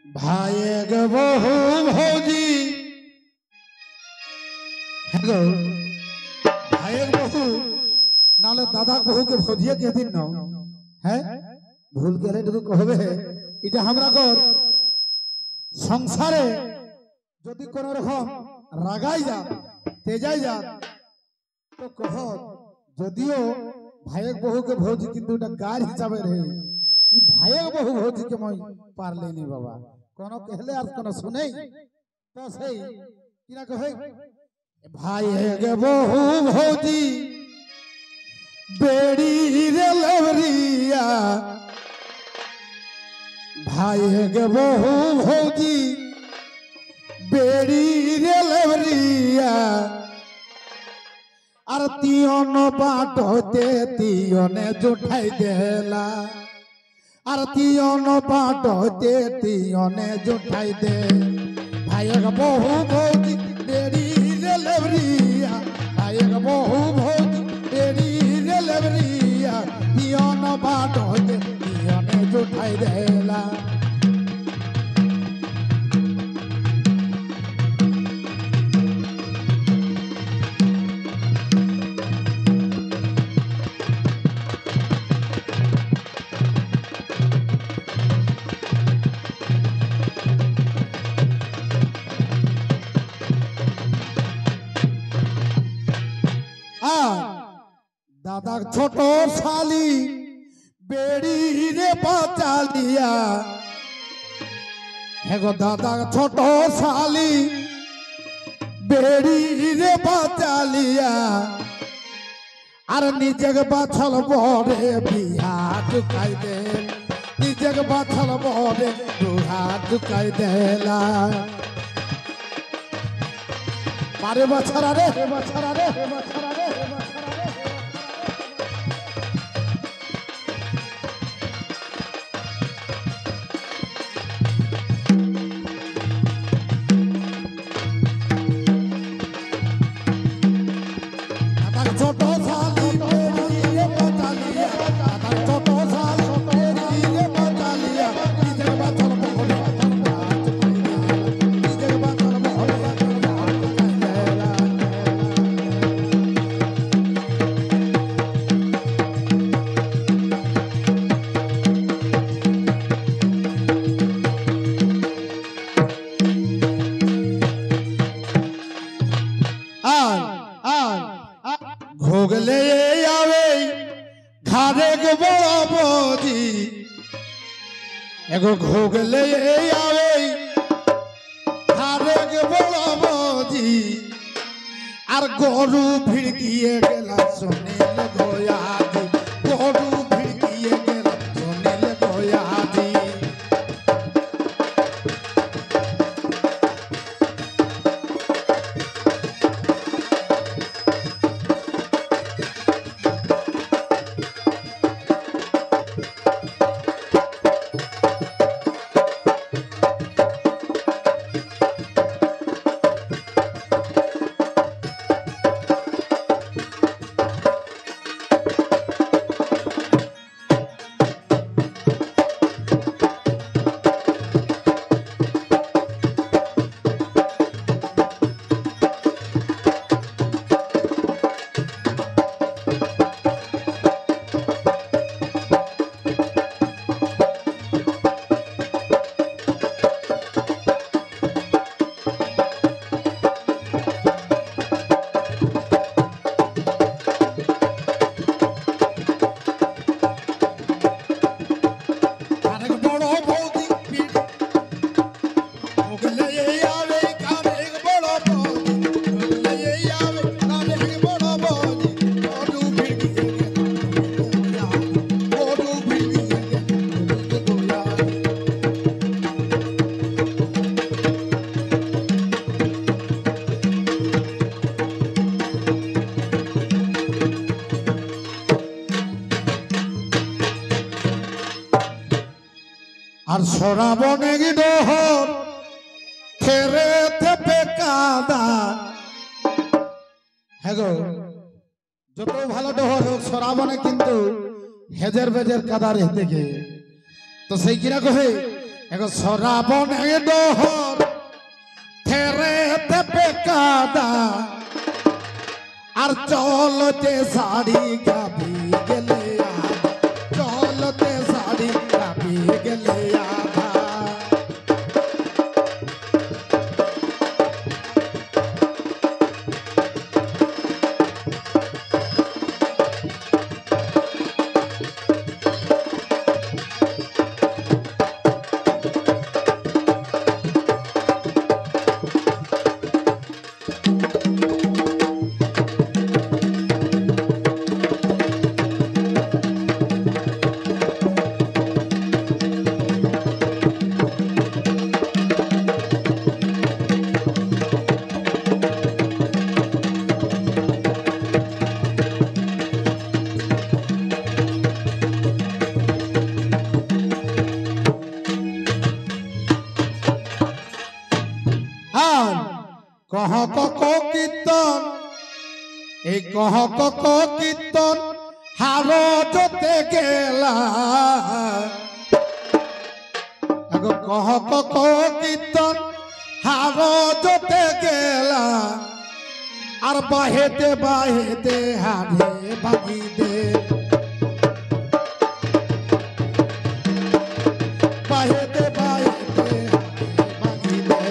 भाई गे बहु भौजी हेगो भाई बहु नाले दादा बहु के भौजिया के दिन न है भूल के तो कहबे এটা हमरा घर संसारे যদি কোন রকম রাগাই যা তেজাই যা তো কহ যদিও ভাইয়ের বহুকে ভৌজি কিন্তু এটা গার হিসাবে রে ই ভাইয়ের বহু ভৌজি के মই পারলে নি বাবা কোনো कहले আর কোনো শুনেই তো সেই কিনা কহে ভাইয়ের বহু ভৌজি বেড়ি রে লবরিয়া ভাইয়ের বহু ভৌজি बेड़ी रे लवरिया और तियोन बाटोते तियोने जुठाई देला और तियोन बाटोते तियोने जुठाई दे भाइयक बहु भौजी बेड़ी रे लवरिया भाइयक बहु भौजी बेड़ी रे लवरिया तियोन बाटोते तियोने जुठाई देला दादा छोटो साली बेड़ी रे बचा लिया हेगो दादा छोटो साली बेड़ी रे बचा लिया अरे निजग बाछल बोरे बिहा चुकाई दे निजग बाछल बोरे बिहा चुकाई देला मारे बछरा रे बछरा रे बछरा रे भोगले आवे घरे के बड़ा बोधी एगो घोगले आवे घरे के बड़ा बोधी और गोरू भिड़किए गेला सोनेल गोयादी गोरू भिड़किए गेला सोनेल गोयादी আর সরাবনে গিডহর ফেরে থেপে কাদা হ্যাঁ গো যত ভালো ডহর হোক সরাবনে কিন্তু হেজার বেজার কাদা রেতে গে তো সেই কিনা কহে এগো সরাবনে ডহর থেরে তেপে কাদা আর চলতে শাড়ি গাবি গেলে চলতে শাড়ি গাবি গেলে কহ কক কীর্তন এই কহ কক কীর্তন হার যতে গেলা কহ কক কীর্তন হার যতে গেলা আর বাহেতে বাহেতে হারে ভাগি দে বাহেতে বাহেতে ভাগি দে